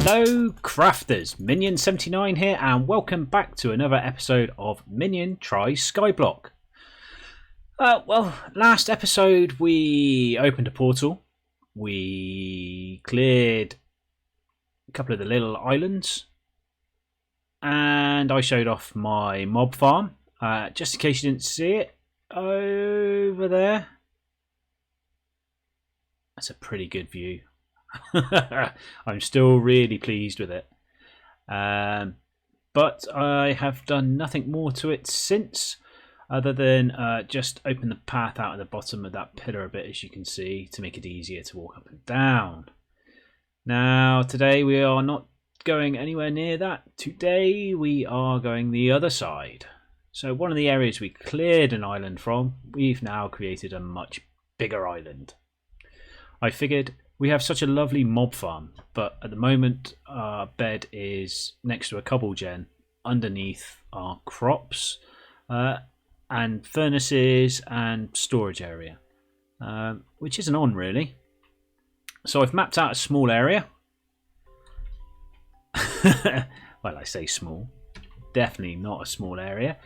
Hello crafters, Minion79 here and welcome back to another episode of Minion tries Skyblock. Well, last episode we opened a portal, we cleared a couple of the little islands, and I showed off my mob farm. Just in case you didn't see it, over there. That's a pretty good view. I'm still really pleased with it, but I have done nothing more to it since, other than just open the path out at the bottom of that pillar a bit, as you can see, to make it easier to walk up and down. Now today we are not going anywhere near that. Today we are going the other side. So one of the areas we cleared an island from, we've now created a much bigger island. I figured we have such a lovely mob farm, but at the moment our bed is next to a cobble gen underneath our crops and furnaces and storage area, which isn't on really. So I've mapped out a small area. Well, I say small, definitely not a small area,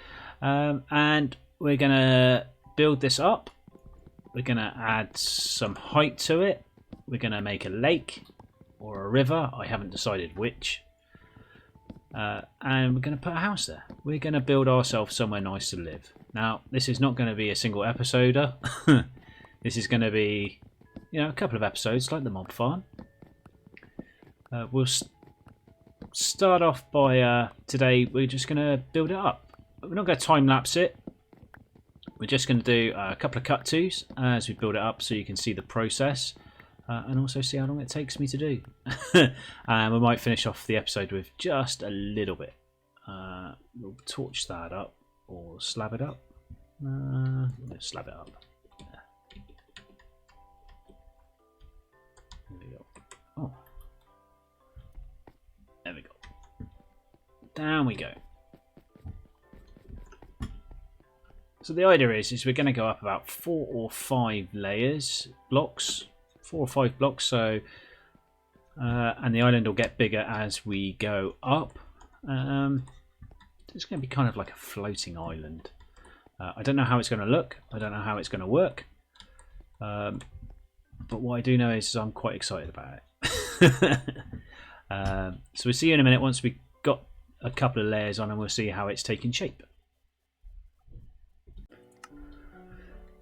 and we're going to build this up. We're going to add some height to it. We're going to make a lake or a river. I haven't decided which. And we're going to put a house there. We're going to build ourselves somewhere nice to live. Now, this is not going to be a single episoder. This is going to be, a couple of episodes like the mob farm. We'll start off by today. We're just going to build it up. We're not going to time lapse it. We're just going to do a couple of cut tos as we build it up, so you can see the process. And also see how long it takes me to do. And we might finish off the episode with just a little bit. We'll torch that up or slab it up. Let's slab it up. Yeah. There we go. Oh, there we go. Down we go. So the idea is we're going to go up about 4 or 5 blocks. 4 or 5 blocks, so and the island will get bigger as we go up. It's going to be kind of like a floating island. I don't know how it's going to look. I don't know how it's going to work. But what I do know is I'm quite excited about it. So we'll see you in a minute once we've got a couple of layers on, and we'll see how it's taking shape.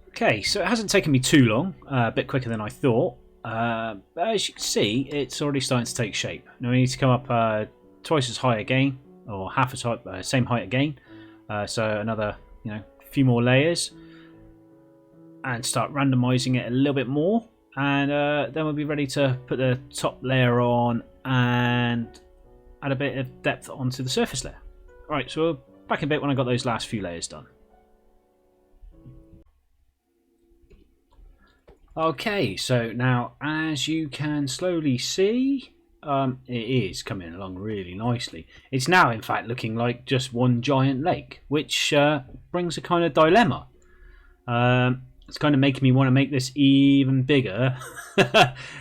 Okay, so it hasn't taken me too long, a bit quicker than I thought. But as you can see, it's already starting to take shape. Now we need to come up twice as high again, or half as high, same height again. So another, few more layers, and start randomizing it a little bit more, and then we'll be ready to put the top layer on and add a bit of depth onto the surface layer. Right, so we'll back a bit when I got those last few layers done. Okay, so now as you can slowly see, it is coming along really nicely. It's now in fact looking like just one giant lake, which brings a kind of dilemma. It's kind of making me want to make this even bigger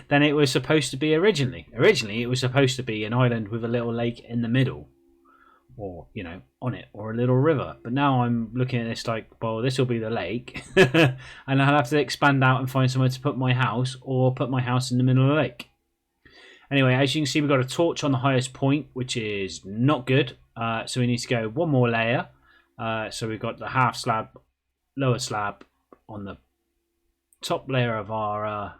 than it was supposed to be originally. Originally it was supposed to be an island with a little lake in the middle, or on it, or a little river. But now I'm looking at this like, well, this will be the lake, and I'll have to expand out and find somewhere to put my house, or put my house in the middle of the lake. Anyway, as you can see, we've got a torch on the highest point, which is not good. So we need to go one more layer. So we've got the half slab, lower slab on the top layer of our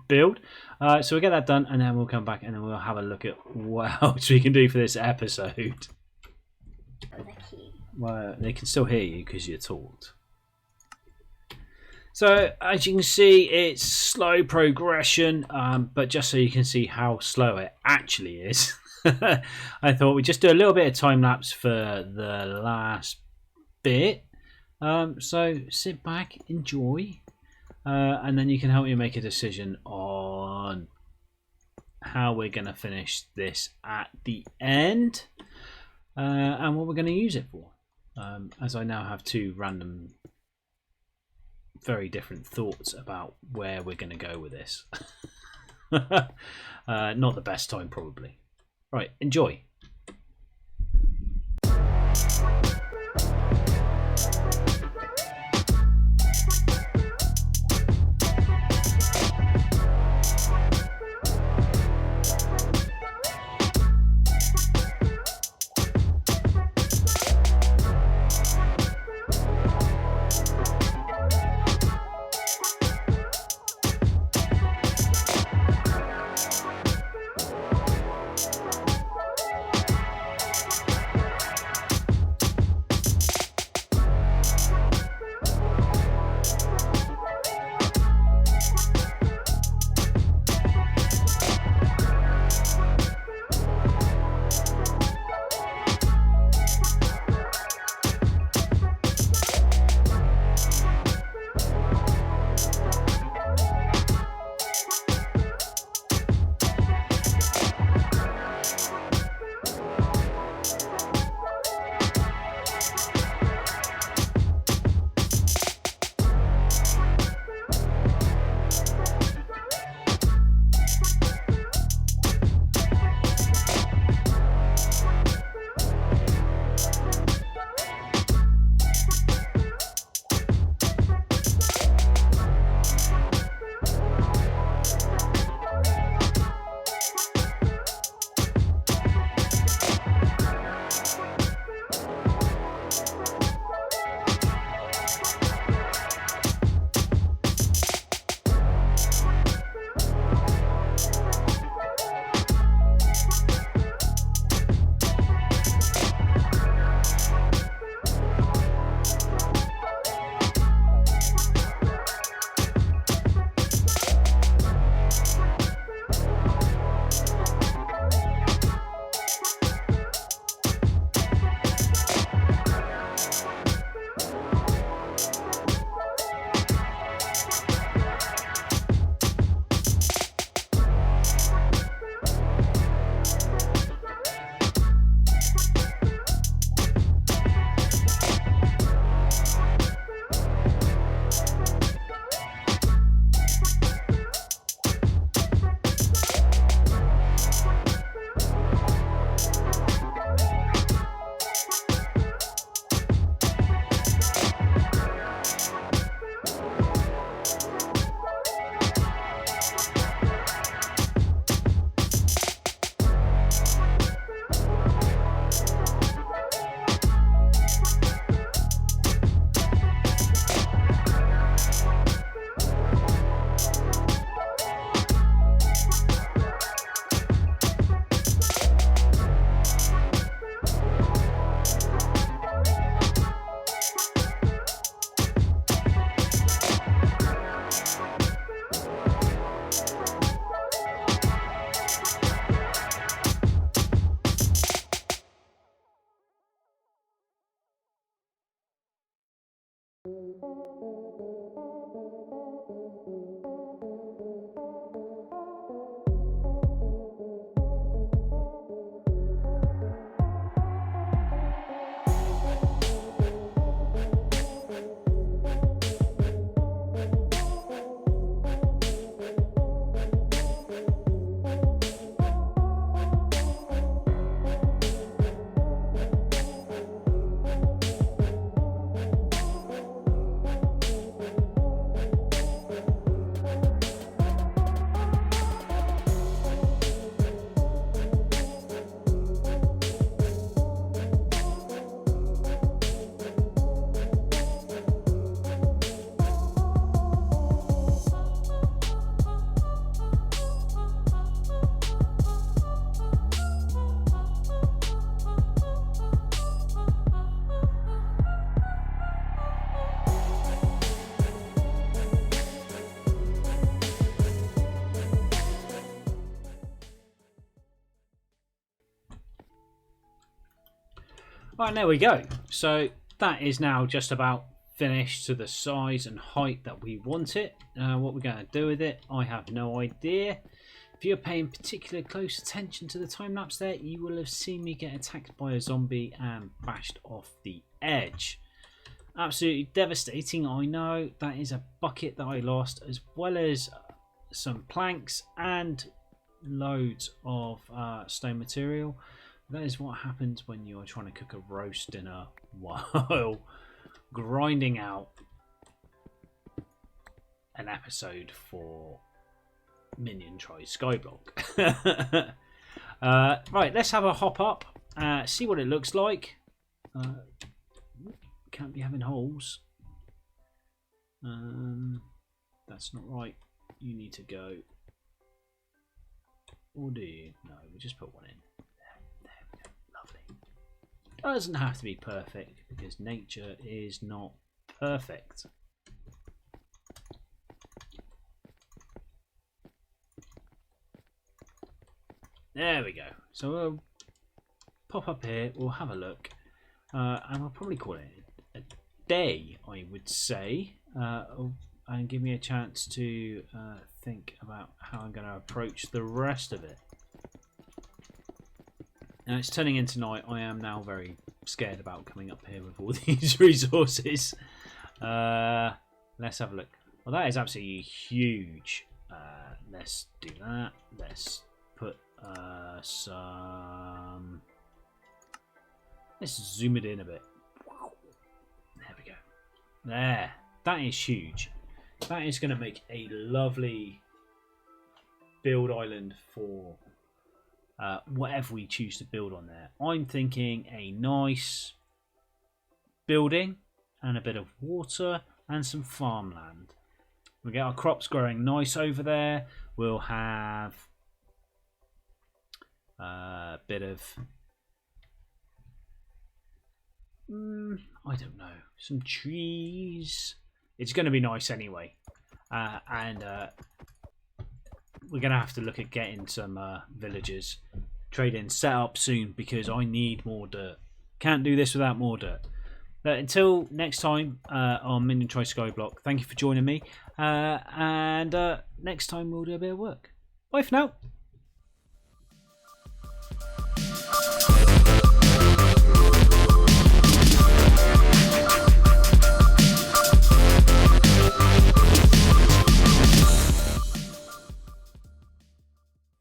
build. So we'll get that done, and then we'll come back and then we'll have a look at what else we can do for this episode. Well, they can still hear you because you talked. So as you can see, it's slow progression, but just so you can see how slow it actually is, I thought we'd just do a little bit of time lapse for the last bit. So sit back, enjoy. And then you can help me make a decision on how we're going to finish this at the end, and what we're going to use it for, as I now have 2 random very different thoughts about where we're going to go with this. Not the best time, probably. Right, enjoy. Right, there we go. So that is now just about finished to the size and height that we want it. What we're going to do with it, I have no idea. If you're paying particular close attention to the time lapse there, you will have seen me get attacked by a zombie and bashed off the edge. Absolutely devastating, I know. That is a bucket that I lost, as well as some planks and loads of stone material. That is what happens when you're trying to cook a roast dinner while grinding out an episode for Minion tries Skyblock. Right, let's have a hop up, see what it looks like. Can't be having holes. That's not right. You need to go. Or do you? No, we just put one in. There we go. Lovely. Doesn't have to be perfect because nature is not perfect. There we go. So we'll pop up here, we'll have a look, and we'll probably call it a day, I would say, and give me a chance to think about how I'm going to approach the rest of it. Now it's turning into night. I am now very scared about coming up here with all these resources. Let's have a look. Well, that is absolutely huge. Let's do that. Let's put some. Let's zoom it in a bit. There we go. There. That is huge. That is going to make a lovely build island for whatever we choose to build on there. I'm thinking a nice building and a bit of water and some farmland. We get our crops growing nice over there. We'll have a bit of I don't know, some trees. It's going to be nice anyway, and we're going to have to look at getting some villagers trading set up soon because I need more dirt. Can't do this without more dirt. But until next time on Minion Try Skyblock, thank you for joining me, and next time we'll do a bit of work. Bye for now.